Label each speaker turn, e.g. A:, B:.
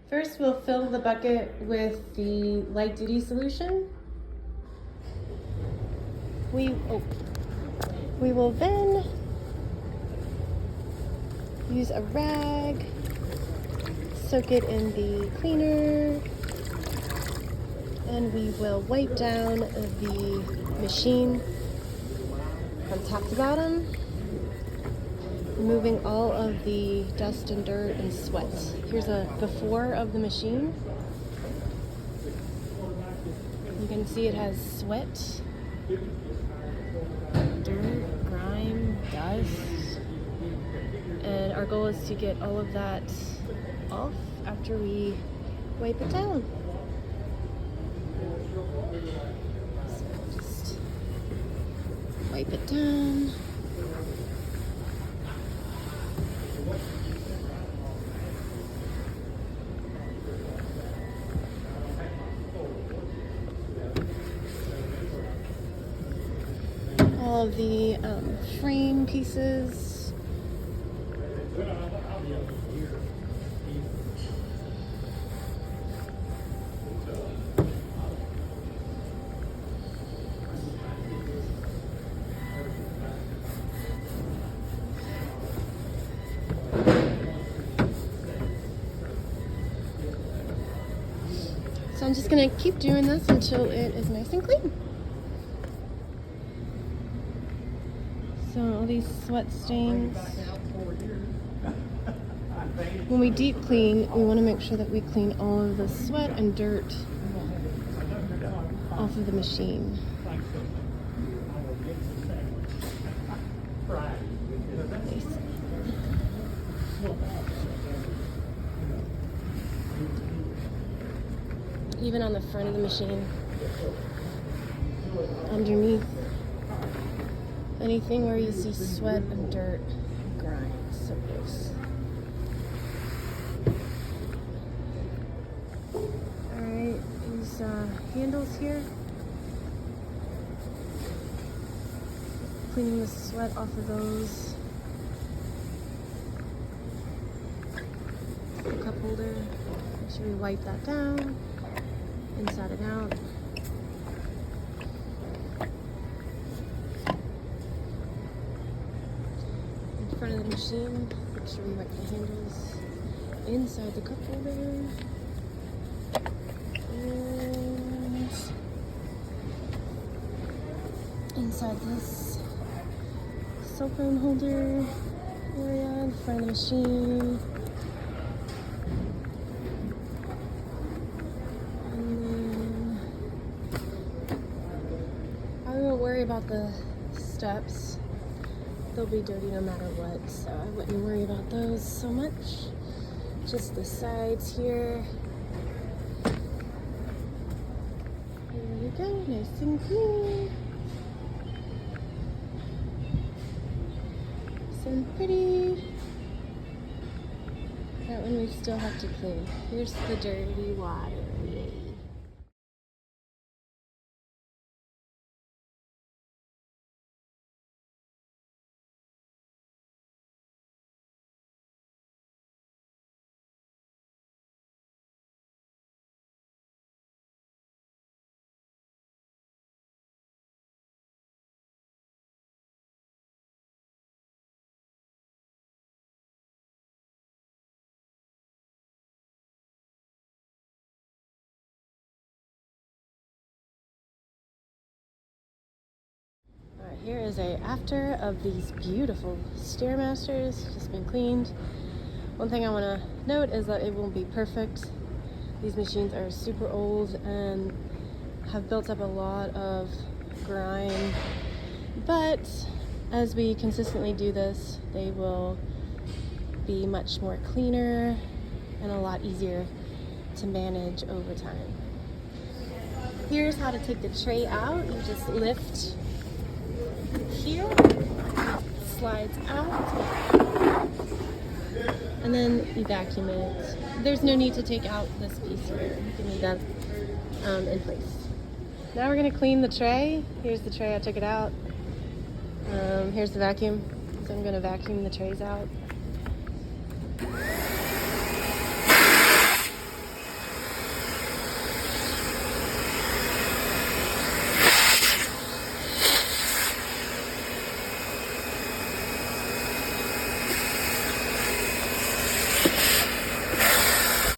A: First, we'll fill the bucket with the light duty solution. We will then use a rag, soak it in the cleaner, and we will wipe down the machine from top to bottom, removing all of the dust and dirt and sweat. Here's a before of the machine. You can see it has sweat, dirt, grime, dust, and our goal is to get all of that off after we wipe it down. So just wipe it down. All of the frame pieces. So I'm just gonna keep doing this until it is nice and clean. So all these sweat stains. When we deep clean, we want to make sure that we clean all of the sweat and dirt off of the machine. Even on the front of the machine, underneath. Anything where you see sweat and dirt and grime. So gross. Alright, these handles here. Cleaning the sweat off of those. The cup holder. Make sure we wipe that down. Inside and out. Front of the machine, make sure we wipe the handles inside the cup holder and inside this cell phone holder area in front of the machine. And then I won't worry about the steps. They'll be dirty no matter what, so I wouldn't worry about those so much. Just the sides here. There we go, nice and clean. So pretty. That one we still have to clean. Here's the dirty water. Yay. Here is a after of these beautiful Stairmasters, just been cleaned. One thing I want to note is that it won't be perfect. These machines are super old and have built up a lot of grime, but as we consistently do this, they will be much more cleaner and a lot easier to manage over time. Here's how to take the tray out. You just lift here, slides out, and then you vacuum it. There's no need to take out this piece here. You can leave that in place. Now we're going to clean the tray. Here's the tray, I took it out. Here's the vacuum. So I'm going to vacuum the trays out.